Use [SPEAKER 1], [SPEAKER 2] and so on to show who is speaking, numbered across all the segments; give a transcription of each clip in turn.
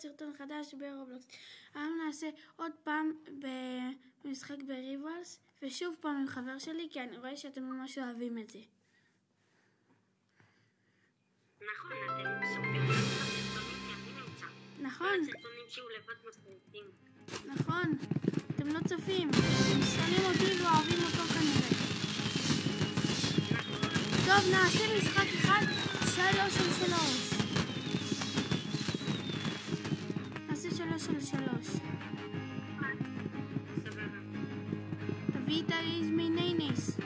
[SPEAKER 1] לראות סרטון חדש ברובלוקס. היום נעשה עוד פעם במשחק בריבלס, ושוב פעם עם חבר שלי, כי אני רואה שאתם ממש אוהבים את זה.
[SPEAKER 2] נכון, אתם סופרים את הסרטונים כי אני נמצא.
[SPEAKER 1] נכון.
[SPEAKER 2] הסרטונים שהוא לבד מסריטים.
[SPEAKER 1] נכון, אתם לא צופים. אתם שונאים אותי ואוהבים אותו כנראה. טוב, נעשה משחק אחד, 3 על 3. נעשה 3 על 3. תביא את האיזמינינס.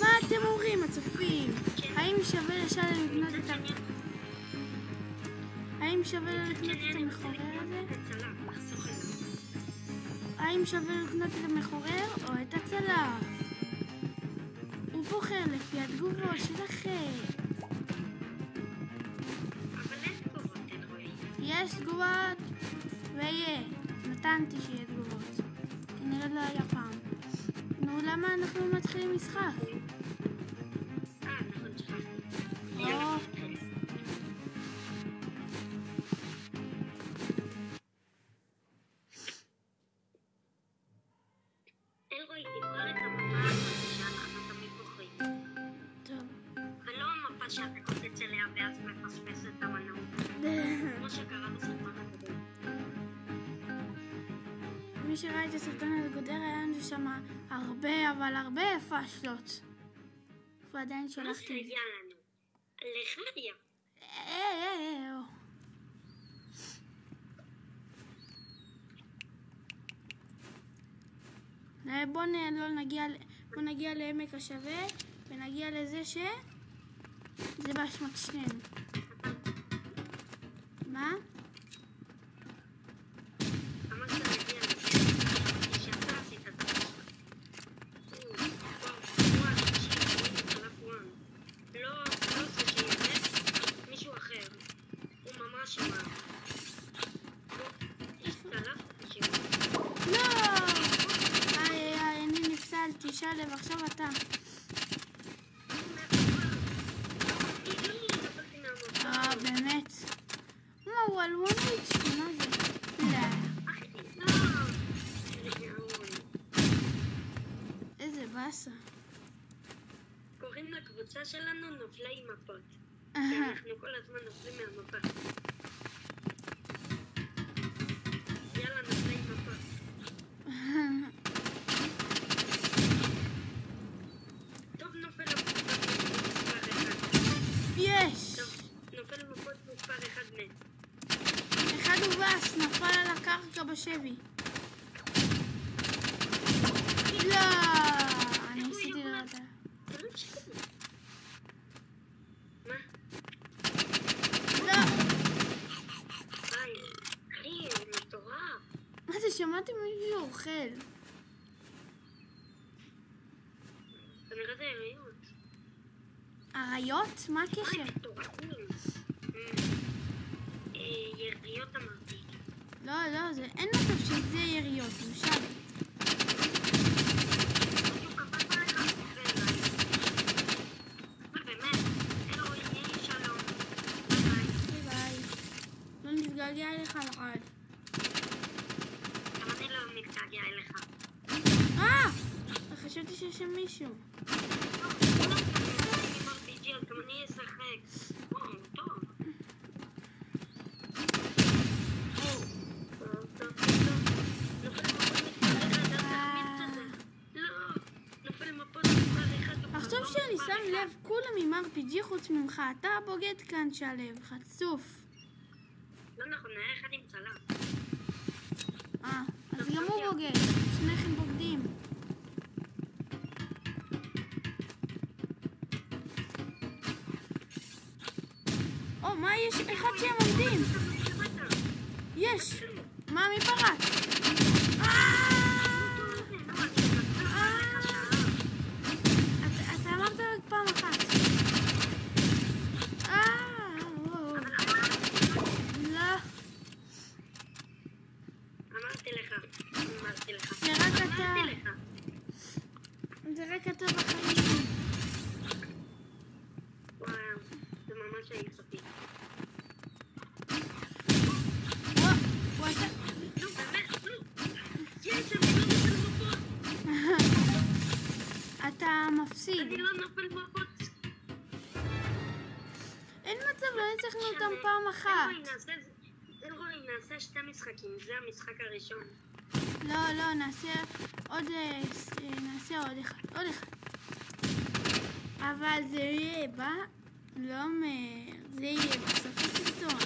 [SPEAKER 1] מה אתם אומרים, הצופים? האם שווה לשלם לקנות את האם שווה לקנות את המחורר הזה? האם שווה לקנות את המחורר או את הצלף? הוא בוחר לפי התגובות שלכם.
[SPEAKER 2] אבל אין תגובות, אין רואים.
[SPEAKER 1] יש תגובות ויהיה. נתנתי שיהיה תגובות. כנראה לא היה פעם. נו, למה אנחנו מתחילים משחק?
[SPEAKER 2] נכון, שכחתי. אלרועי, תבחר את המפה שאנחנו תמיד בוחרים.
[SPEAKER 1] טוב.
[SPEAKER 2] ולא המפה שאתה קופץ אליה ואז מפספס את המנוע. כמו שקרה בסרטון הקודם.
[SPEAKER 1] מי שראה את הסרטון הקודם היה לנו שם הרבה, אבל הרבה פשלות. ועדיין שלחתי.
[SPEAKER 2] מה שהיה לנו? לך היה. בוא נגיע לעמק השווה ונגיע לזה זה באשמת שנינו. מה? אמרת להגיע לזה, שאתה עשית את זה. לא זה שירד, מישהו אחר. הוא ממש אמר. השתלפת שירד.
[SPEAKER 1] לא! אני נפסלתי, שלב, עכשיו אתה. באמת? מה, הוא על וואנץ'? מה זה? לא. איזה באסה.
[SPEAKER 2] קוראים לקבוצה שלנו נופלי מפות. כי אנחנו כל הזמן נופלים מהמפה. יאללה, נופלי מפות. טוב, נופל מפות מספר 1.
[SPEAKER 1] יש!
[SPEAKER 2] טוב, נופל מפות מספר 1 מת.
[SPEAKER 1] אחד הובס, נפל על הקרקע בשבי. לא! אני עשיתי לו אותה.
[SPEAKER 2] מה?
[SPEAKER 1] לא!
[SPEAKER 2] היי, אחי, מטורף.
[SPEAKER 1] מה זה, שמעתי מישהו אוכל.
[SPEAKER 2] כנראה זה יריות.
[SPEAKER 1] אריות? מה הקשר?
[SPEAKER 2] מטורפים. יריות אמרתי.
[SPEAKER 1] לא, זה אין מצב שזה יריות, למשל. לא נתגעגע אליך לחד.
[SPEAKER 2] אבל אני לא מתגעגע אליך.
[SPEAKER 1] חשבתי שיש שם מישהו.
[SPEAKER 2] גם אני אשחק. טוב.
[SPEAKER 1] עכשיו שאני שם לב, כולם עם RPG חוץ ממך. אתה בוגד כאן, שלב, חצוף.
[SPEAKER 2] לא נכון, היה אחד עם צלם.
[SPEAKER 1] אז גם הוא בוגד. שניכם בוגדים. מה יש? אחד שהם עומדים. יש. מה, מי פרץ? אתה אמרת רק פעם אחת. לא.
[SPEAKER 2] אמרתי לך.
[SPEAKER 1] זה רק אתה. זה רק אתה בחיים.
[SPEAKER 2] וואו, זה ממש העיף אותי.
[SPEAKER 1] הוא עשה...
[SPEAKER 2] לא, באמת, לא. יש, אני לא נופל מפות.
[SPEAKER 1] אתה מפסיד.
[SPEAKER 2] אני לא נופל מפות.
[SPEAKER 1] אין מצב, לא ניצחנו אותם פעם אחת.
[SPEAKER 2] אלרועי, נעשה 2 משחקים, זה המשחק הראשון.
[SPEAKER 1] לא, נעשה עוד אחד. אבל זה יהיה לא אומר, זה יהיה בסוף הסרטון.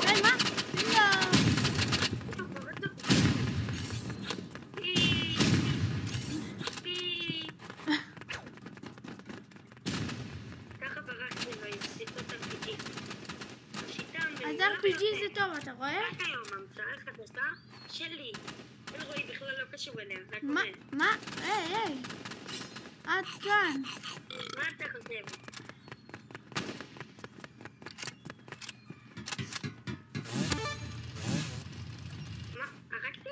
[SPEAKER 1] היי, מה? לא.
[SPEAKER 2] ככה ברחתי והשיטות RPG.
[SPEAKER 1] אז RPG זה טוב, אתה רואה?
[SPEAKER 2] רק היום המצאה חדשה שלי. אלרועי בכלל לא קשור אליה, רק
[SPEAKER 1] מה?
[SPEAKER 2] אומר.
[SPEAKER 1] מה? היי. עד כאן.
[SPEAKER 2] מה אתה חושב? מה? הרגתי?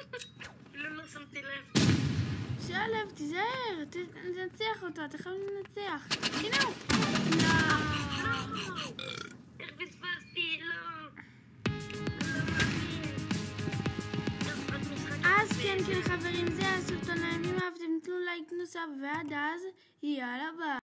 [SPEAKER 2] אפילו לא שמתי לב.
[SPEAKER 1] שלב, תיזהר, תנצח אותו, אתה חייב לנצח. הנה הוא. לא.
[SPEAKER 2] איך פספסתי? לא.
[SPEAKER 1] אז כן חברים, זה הסרטון. אם אהבתם תנו לייק נוסף ועד אז יאללה ביי.